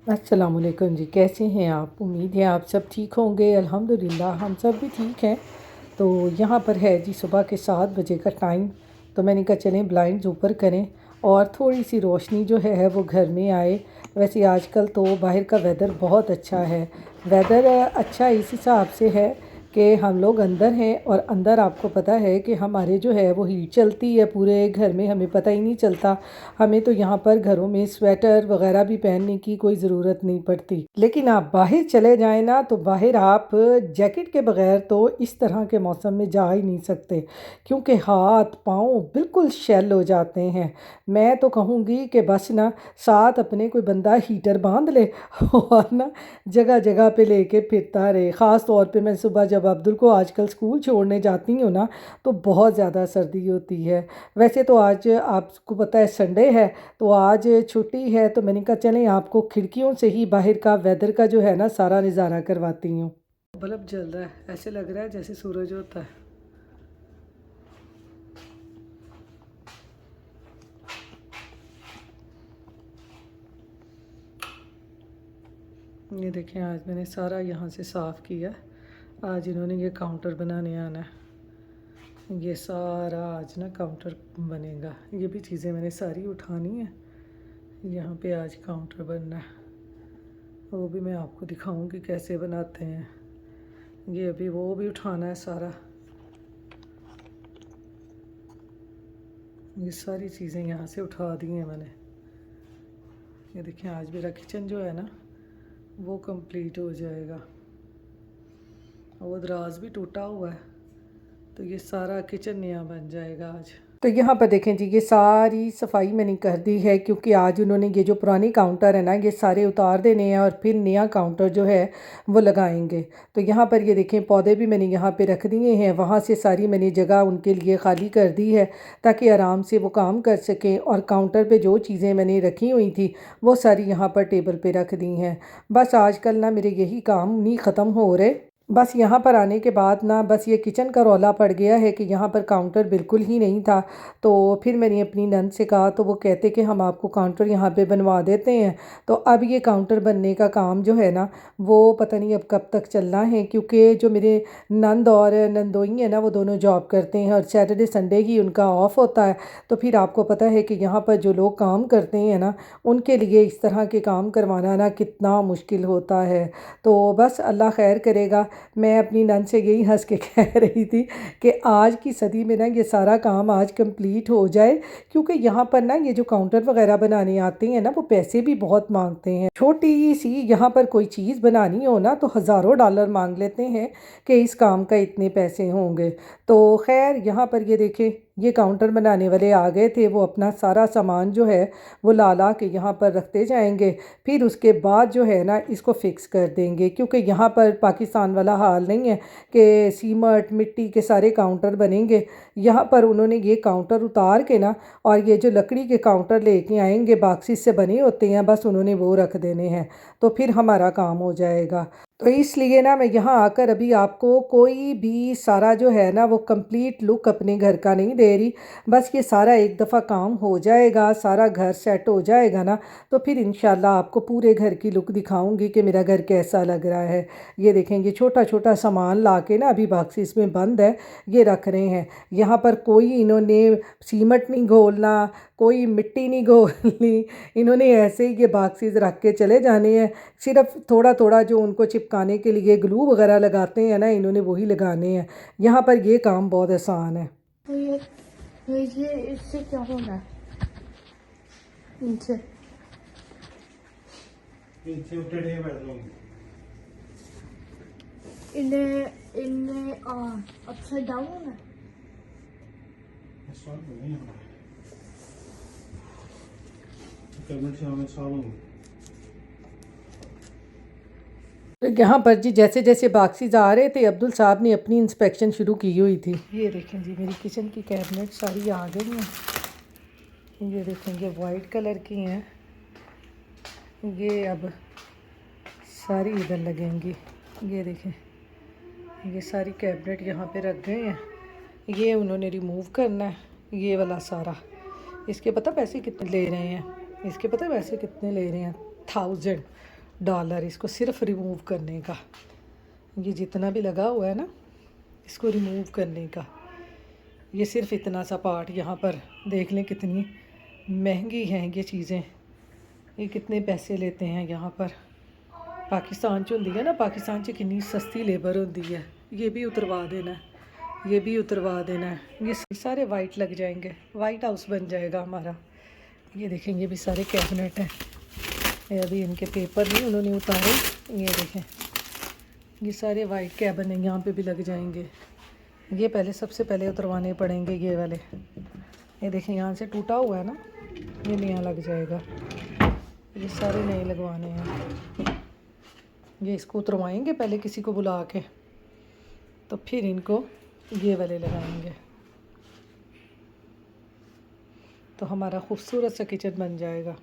अस्सलाम वालेकुम जी, कैसे हैं आप? उम्मीद है आप सब ठीक होंगे। अल्हम्दुलिल्लाह हम सब भी ठीक हैं। तो यहाँ पर है जी सुबह के 7 बजे का टाइम। तो मैंने कहा चलें ब्लाइंड्स ऊपर करें और थोड़ी सी रोशनी जो है वो घर में आए। वैसे आजकल तो बाहर का वेदर बहुत अच्छा है। वेदर अच्छा इस हिसाब से है कि हम लोग अंदर हैं और अंदर आपको पता है कि हमारे जो है वो हीट चलती है पूरे घर में, हमें पता ही नहीं चलता। हमें तो यहाँ पर घरों में स्वेटर वगैरह भी पहनने की कोई ज़रूरत नहीं पड़ती, लेकिन आप बाहर चले जाएं ना तो बाहर आप जैकेट के बगैर तो इस तरह के मौसम में जा ही नहीं सकते, क्योंकि हाथ पाँव बिल्कुल शेल हो जाते हैं। मैं तो कहूँगी कि बस ना साथ अपने कोई बंदा हीटर बांध ले और ना जगह जगह पे लेके फिरता रहे। ख़ास तौर पे मैं सुबह जब अब्दुल को आजकल स्कूल छोड़ने जाती हूँ ना तो बहुत ज़्यादा सर्दी होती है। वैसे तो आज आपको पता है संडे है, तो आज छुट्टी है, तो मैंने कहा चलें आपको खिड़कियों से ही बाहर का वेदर का जो है ना सारा नज़ारा करवाती हूँ। बल्ब जल रहा है, ऐसे लग रहा है जैसे सूरज होता है। ये देखें आज मैंने सारा यहाँ से साफ़ किया। आज इन्होंने ये काउंटर बनाने आना है। ये सारा आज ना काउंटर बनेगा। ये भी चीज़ें मैंने सारी उठानी है। यहाँ पे आज काउंटर बनना है, वो भी मैं आपको दिखाऊंगी कैसे बनाते हैं। ये अभी वो भी उठाना है सारा। ये सारी चीज़ें यहाँ से उठा दी हैं मैंने। ये देखिए आज मेरा किचन जो है ना वो कंप्लीट हो जाएगा। वो दराज भी टूटा हुआ है, तो ये सारा किचन नया बन जाएगा आज। तो यहाँ पर देखें जी ये सारी सफाई मैंने कर दी है, क्योंकि आज उन्होंने ये जो पुरानी काउंटर है ना ये सारे उतार देने हैं और फिर नया काउंटर जो है वो लगाएंगे। तो यहाँ पर ये देखें पौधे भी मैंने यहाँ पे रख दिए हैं। वहाँ से सारी मैंने जगह उनके लिए खाली कर दी है ताकि आराम से वो काम कर सकें। और काउंटर पे जो चीज़ें मैंने रखी हुई थी वो सारी यहाँ पर टेबल पे रख दी हैं। बस आजकल ना मेरे यही काम नहीं ख़त्म हो रहे। बस यहाँ पर आने के बाद ना बस ये किचन का रौला पड़ गया है कि यहाँ पर काउंटर बिल्कुल ही नहीं था। तो फिर मैंने अपनी नंद से कहा तो वो कहते कि हम आपको काउंटर यहाँ पे बनवा देते हैं। तो अब ये काउंटर बनने का काम जो है ना वो पता नहीं अब कब तक चलना है, क्योंकि जो मेरे नंद और नंदोई है ना वो दोनों जॉब करते हैं और सैटरडे संडे ही उनका ऑफ होता है। तो फिर आपको पता है कि यहाँ पर जो लोग काम करते हैं ना उनके लिए इस तरह के काम करवाना ना कितना मुश्किल होता है। तो बस अल्लाह खैर करेगा। मैं अपनी नंद से यही हंस के कह रही थी कि आज की सदी में ना ये सारा काम आज कंप्लीट हो जाए, क्योंकि यहाँ पर ना ये जो काउंटर वगैरह बनाने आते हैं ना वो पैसे भी बहुत मांगते हैं। छोटी सी यहाँ पर कोई चीज़ बनानी हो ना तो हज़ारों डॉलर मांग लेते हैं कि इस काम का इतने पैसे होंगे। तो खैर यहाँ पर ये देखें ये काउंटर बनाने वाले आ गए थे। वो अपना सारा सामान जो है वो ला ला के यहाँ पर रखते जाएंगे। फिर उसके बाद जो है ना इसको फ़िक्स कर देंगे, क्योंकि यहाँ पर पाकिस्तान वाला हाल नहीं है कि सीमेंट मिट्टी के सारे काउंटर बनेंगे। यहाँ पर उन्होंने ये काउंटर उतार के ना और ये जो लकड़ी के काउंटर लेके आएंगे बॉक्सेस से बने होते हैं, बस उन्होंने वो रख देने हैं। तो फिर हमारा काम हो जाएगा। तो इसलिए ना मैं यहाँ आकर अभी आपको कोई भी सारा जो है ना वो कंप्लीट लुक अपने घर का नहीं दे रही। बस ये सारा एक दफ़ा काम हो जाएगा, सारा घर सेट हो जाएगा ना तो फिर इंशाल्लाह आपको पूरे घर की लुक दिखाऊंगी कि मेरा घर कैसा लग रहा है। ये देखेंगे छोटा छोटा सामान ला के ना अभी बॉक्सेस में बंद है, ये रख रहे हैं। यहाँ पर कोई इन्होंने सीमेंट नहीं घोलना, कोई मिट्टी नहीं घोलनी। इन्होंने ऐसे ही ये बॉक्सेस रख के चले जाने हैं। सिर्फ थोड़ा थोड़ा जो उनको चिपकाने के लिए ग्लू वगैरह लगाते हैं ना इन्होंने वही लगाने हैं। यहाँ पर ये काम बहुत आसान है। ये इससे क्या होना है? इनसे इन्हें इन्हें अपसाइड डाउन होना है। तो यहाँ पर जी जैसे जैसे बॉक्सेस आ रहे थे अब्दुल साहब ने अपनी इंस्पेक्शन शुरू की हुई थी। ये देखें जी मेरी किचन की कैबिनेट सारी आ गई हैं। ये देखें ये वाइट कलर की हैं। ये अब सारी इधर लगेंगी। ये देखें ये सारी कैबिनेट यहाँ पे रख गए हैं। ये उन्होंने रिमूव करना है ये वाला सारा। इसके पता पैसे कितने ले रहे हैं? इसके पता पैसे कितने ले रहे हैं? 1000। डॉलर, इसको सिर्फ रिमूव करने का। ये जितना भी लगा हुआ है ना, इसको रिमूव करने का। ये सिर्फ इतना सा पार्ट, यहाँ पर देख लें कितनी महंगी हैं ये चीज़ें, ये कितने पैसे लेते हैं यहाँ पर। पाकिस्तान च होंदी है ना, पाकिस्तान च कितनी सस्ती लेबर होती है। ये भी उतरवा देना है, ये भी उतरवा देना है। ये सारे वाइट लग जाएंगे, वाइट हाउस बन जाएगा हमारा। ये देखें, ये भी सारे कैबिनेट हैं, ये अभी इनके पेपर नहीं उन्होंने उतारे। ये देखें, ये सारे वाइट कैबिन हैं, यहाँ पे भी लग जाएंगे। ये पहले सबसे पहले उतरवाने पड़ेंगे ये वाले। ये देखें, यहाँ से टूटा हुआ है ना, ये नया लग जाएगा। ये सारे नए लगवाने हैं। ये इसको उतरवाएंगे पहले किसी को बुला के, तो फिर इनको ये वाले लगाएंगे, तो हमारा खूबसूरत सा किचन बन जाएगा।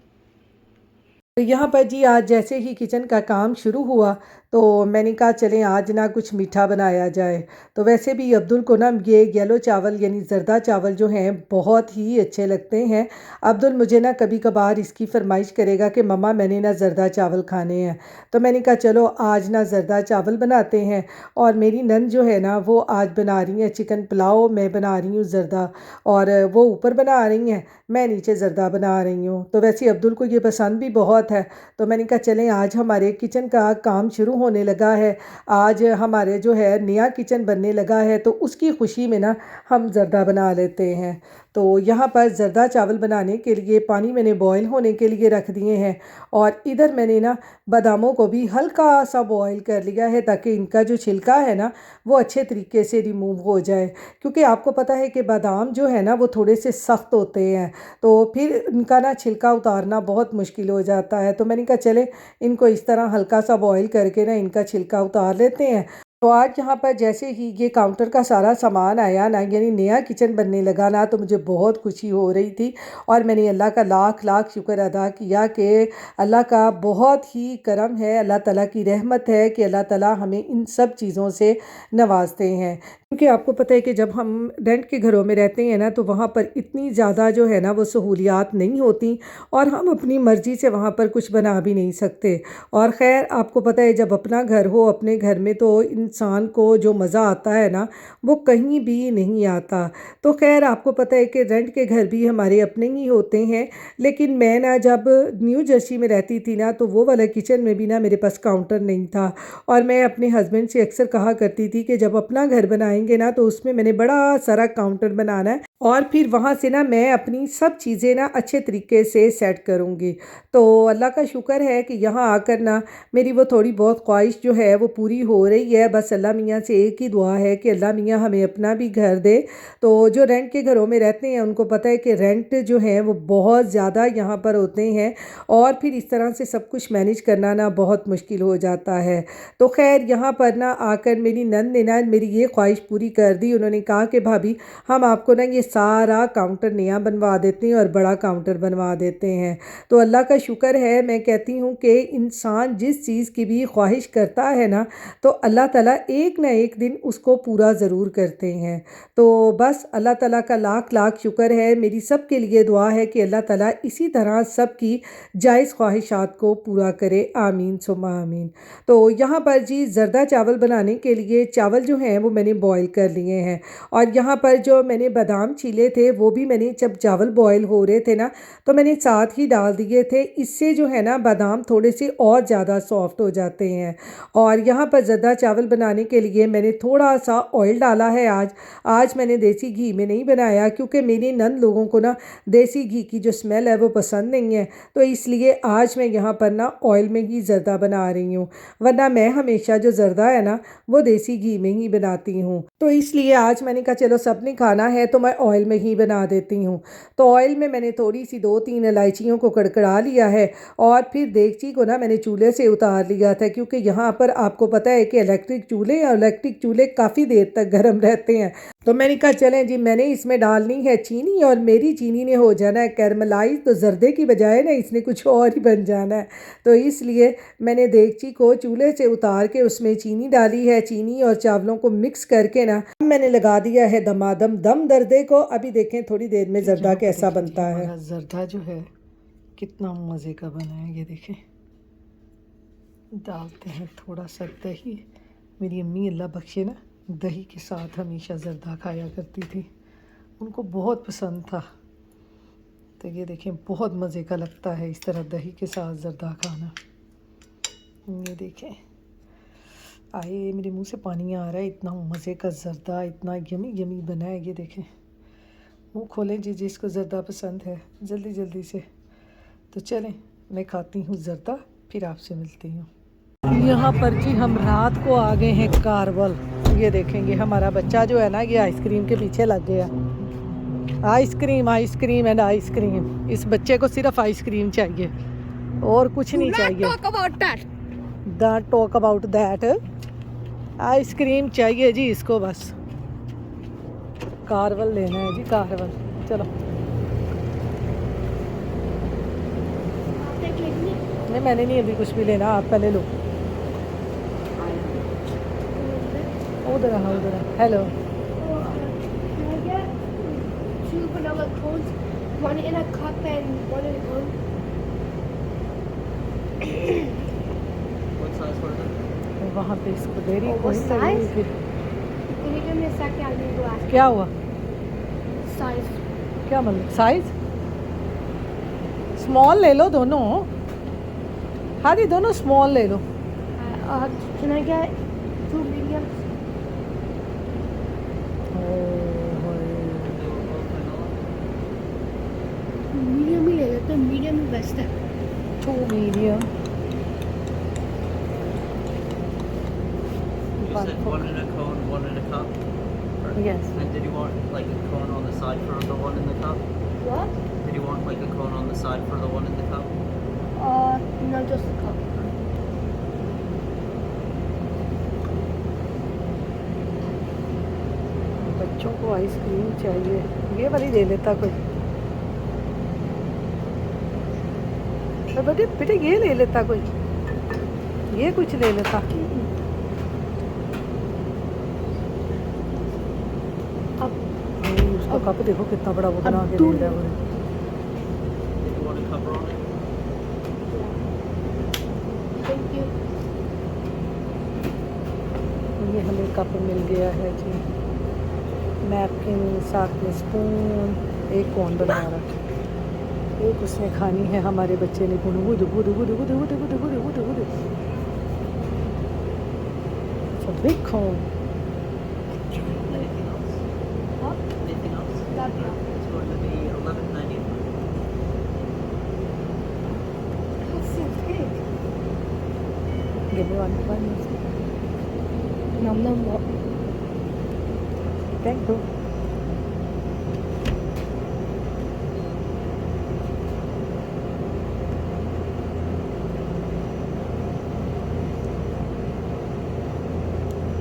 तो यहाँ पर जी आज जैसे ही किचन का काम शुरू हुआ तो मैंने कहा चलें आज ना कुछ मीठा बनाया जाए। तो वैसे भी अब्दुल को ना ये येलो चावल यानी जर्दा चावल जो हैं बहुत ही अच्छे लगते हैं। अब्दुल मुझे ना कभी कभार इसकी फरमाइश करेगा कि मम्मा मैंने ना जर्दा चावल खाने हैं। तो मैंने कहा चलो आज ना जर्दा चावल बनाते हैं। और मेरी नन जो है ना वो आज बना रही है चिकन पुलाव, मैं बना रही हूँ जर्दा, और वो ऊपर बना रही हैं, मैं नीचे जर्दा बना रही हूँ। तो वैसे अब्दुल को ये पसंद भी बहुत है। तो मैंने कहा चलें आज हमारे किचन का काम शुरू होने लगा है, आज हमारे जो है नया किचन बनने लगा है, तो उसकी खुशी में ना हम जर्दा बना लेते हैं। तो यहाँ पर जर्दा चावल बनाने के लिए पानी मैंने बॉयल होने के लिए रख दिए हैं, और इधर मैंने ना बादामों को भी हल्का सा बॉयल कर लिया है ताकि इनका जो छिलका है ना वो अच्छे तरीके से रिमूव हो जाए। क्योंकि आपको पता है कि बादाम जो है ना वो थोड़े से सख्त होते हैं, तो फिर इनका ना छिलका उतारना बहुत मुश्किल हो जाता है। तो मैंने कहा चले इनको इस तरह हल्का सा बॉईल करके ना इनका छिलका उतार लेते हैं। तो आज यहाँ पर जैसे ही ये काउंटर का सारा सामान आया ना, यानी नया किचन बनने लगा ना, तो मुझे बहुत खुशी हो रही थी। और मैंने अल्लाह का लाख लाख शुक्र अदा किया कि अल्लाह का बहुत ही करम है, अल्लाह ताला की रहमत है कि अल्लाह ताला हमें इन सब चीज़ों से नवाजते हैं। क्योंकि आपको पता है कि जब हम रेंट के घरों में रहते हैं ना तो वहाँ पर इतनी ज़्यादा जो है ना वो सहूलियात नहीं होती, और हम अपनी मर्ज़ी से वहाँ पर कुछ बना भी नहीं सकते। और ख़ैर आपको पता है जब अपना घर हो, अपने घर में तो इंसान को जो मज़ा आता है ना वो कहीं भी नहीं आता। तो खैर आपको पता है कि रेंट के घर भी हमारे अपने ही होते हैं। लेकिन मैं ना जब न्यू जर्सी में रहती थी ना तो वो वाला किचन में भी ना मेरे पास काउंटर नहीं था, और मैं अपने हस्बैंड से अक्सर कहा करती थी कि जब अपना घर बनाएंगे ना तो उसमें मैंने बड़ा सारा काउंटर बनाना है, और फिर वहाँ से ना मैं अपनी सब चीज़ें ना अच्छे तरीके से सेट करूँगी। तो अल्लाह का शुक्र है कि यहाँ आकर ना मेरी वो थोड़ी बहुत ख्वाहिश जो है वो पूरी हो रही है। बस अल्लाह मियाँ से एक ही दुआ है कि अल्लाह मियाँ हमें अपना भी घर दे। तो जो रेंट के घरों में रहते हैं उनको पता है कि रेंट जो है वो बहुत ज़्यादा यहाँ पर होते हैं, और फिर इस तरह से सब कुछ मैनेज करना ना बहुत मुश्किल हो जाता है। तो खैर यहाँ पर ना आकर मेरी नंद ने ना मेरी ये ख्वाहिश पूरी कर दी। उन्होंने कहा कि भाभी हम आपको ना ये सारा काउंटर नया बनवा देते हैं और बड़ा काउंटर बनवा देते हैं। तो अल्लाह का शुक्र है, मैं कहती हूँ कि इंसान जिस चीज़ की भी ख्वाहिश करता है ना तो अल्लाह ताला एक ना एक दिन उसको पूरा ज़रूर करते हैं। तो बस अल्लाह ताला का लाख लाख शुक्र है। मेरी सब के लिए दुआ है कि अल्लाह ताला इसी तरह सब की जायज़ ख्वाहिशात को पूरा करे, आमीन सुम्मा आमीन। तो यहाँ पर जी जर्दा चावल बनाने के लिए चावल जो हैं वो मैंने बॉईल कर लिए हैं, और यहाँ पर जो मैंने बादाम छीले थे वो भी मैंने जब चावल बॉईल हो रहे थे ना तो मैंने साथ ही डाल दिए थे। इससे जो है ना बादाम थोड़े से और ज़्यादा सॉफ्ट हो जाते हैं। और यहाँ पर जर्दा चावल बनाने के लिए मैंने थोड़ा सा ऑयल डाला है। आज मैंने देसी घी में नहीं बनाया क्योंकि मेरे नंद लोगों को ना देसी घी की जो स्मेल है वो पसंद नहीं है, तो इसलिए आज मैं यहाँ पर ना ऑयल में ही जर्दा बना रही हूँ। वरना मैं हमेशा जो जर्दा है ना वो देसी घी में ही बनाती हूँ। तो इसलिए आज मैंने कहा चलो सबने खाना है तो मैं ऑयल में ही बना देती हूँ। तो ऑयल में मैंने थोड़ी सी 2-3 इलायचियों को कड़कड़ा लिया है, और फिर देगची को ना मैंने चूल्हे से उतार लिया था, क्योंकि यहाँ पर आपको पता है कि इलेक्ट्रिक चूल्हे काफ़ी देर तक गर्म रहते हैं। तो मैंने कहा चलें जी, मैंने इसमें डालनी है चीनी, और मेरी चीनी ने हो जाना है कैरमलाइज, तो जर्दे की बजाय ना इसने कुछ और ही बन जाना है। तो इसलिए मैंने देगची को चूल्हे से उतार के उसमें चीनी डाली है। चीनी और चावलों को मिक्स करके ना मैंने लगा दिया है दमादम दम दर्दे को। अभी देखें थोड़ी देर में जर्दा कैसा बनता है। जर्दा जो है कितना मज़े का बना है, ये देखें डालते हैं थोड़ा सा दही। मेरी अम्मी अल्लाह बख्शे ना दही के साथ हमेशा ज़र्दा खाया करती थी, उनको बहुत पसंद था। तो ये देखें बहुत मज़े का लगता है इस तरह दही के साथ ज़र्दा खाना। ये देखें आए मेरे मुंह से पानी आ रहा है, इतना मज़े का ज़र्दा, इतना यमी यमी बना है। ये देखें मुंह खोलें जी जिसको ज़र्दा पसंद है जल्दी जल्दी से। तो चलें मैं खाती हूँ ज़र्दा, फिर आपसे मिलती हूँ। यहाँ पर जी हम रात को आ गए हैं कारवल। ये देखेंगे हमारा बच्चा जो है ना ये आइसक्रीम के पीछे लग गया। आइसक्रीम आइसक्रीम एंड आइसक्रीम, इस बच्चे को सिर्फ आइसक्रीम चाहिए और कुछ नहीं चाहिए। Don't talk about that. Ice cream चाहिए जी इसको, बस कारवल लेना है जी कारवल। चलो नहीं मैंने नहीं अभी कुछ भी लेना, आप पहले लो। उधर हाँ उधर। Hello One in a cup and one in a cone. What size was it? वहाँ पे इसको डेरी Oh, कोई what लगी हुई size? थी। Can you give me a second? I need to ask. क्या हुआ? Size. क्या मतलब साइज? स्मॉल ले लो दोनों। हाँ जी दोनों स्मॉल ले लो। Can I get 2 mediums? Medium ही ले लेते हैं, medium ही best है. 2 medium। You said one in a cone, one in a cup. Yes. And did you want like a cone on the side for the one in the cup? What? Did you want like a cone on the side for the one in the cup? No, just a cup. बच्चों को ice cream चाहिए, ये वाली ले लेता कोई। तो बेटे बेटे ये ले लेता कोई, ये कुछ ले लेता। उसका कप देखो कितना बड़ा वो बना के दे रहा है वो। Did you want a cover on it? Thank you. ये हमें कप मिल गया है जी, नैपकिन साथ में स्पून, एक कौन बना रहा, एक उसने खानी है हमारे बच्चे ने। Good good good good good good good good good good सब बिग कौन। Anything else? What? Anything else? That'd be all. It's going to be $11.95. That seems big. Give me one. Num num what? Thank you.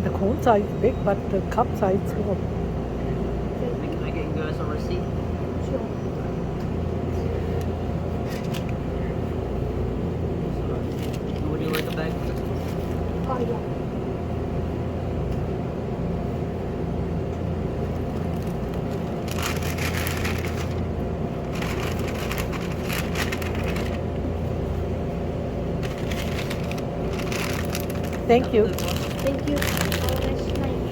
The cone size is big, but the cup size is small. Can I get you guys a receipt? Sure. Would you like a bag for this one? Oh yeah. Thank you. Thank you. Have a nice night.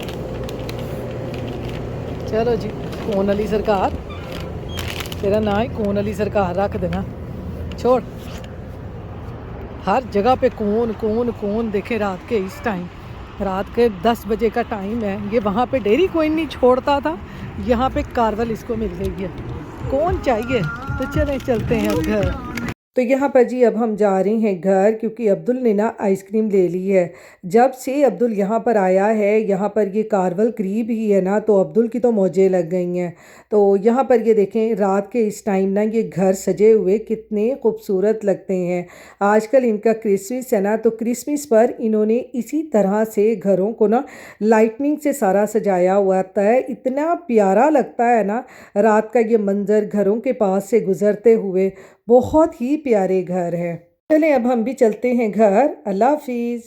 चलो जी कौन वाली सरकार, तेरा ना ही कौन वाली सरकार रख देना, छोड़। हर जगह पे कौन कौन कौन देखे। रात के इस टाइम, रात के 10 बजे का टाइम है। ये वहाँ पे डेरी कोई नहीं छोड़ता था, यहाँ पे कारवल इसको मिल गई है। कौन चाहिए? तो चले चलते हैं अब घर। तो यहाँ पर जी अब हम जा रहे हैं घर, क्योंकि अब्दुल ने ना आइसक्रीम ले ली है। जब से अब्दुल यहाँ पर आया है, यहाँ पर ये कारवल करीब ही है ना, तो अब्दुल की तो मौजें लग गई हैं। तो यहाँ पर ये देखें रात के इस टाइम ना ये घर सजे हुए कितने खूबसूरत लगते हैं। आजकल इनका क्रिसमस है ना, तो क्रिसमस पर इन्होंने इसी तरह से घरों को ना लाइटनिंग से सारा सजाया हुआ है। इतना प्यारा लगता है ना रात का ये मंज़र घरों के पास से गुज़रते हुए, बहुत ही प्यारे घर हैं। चलें अब हम भी चलते हैं घर। अल्लाह हाफिज़।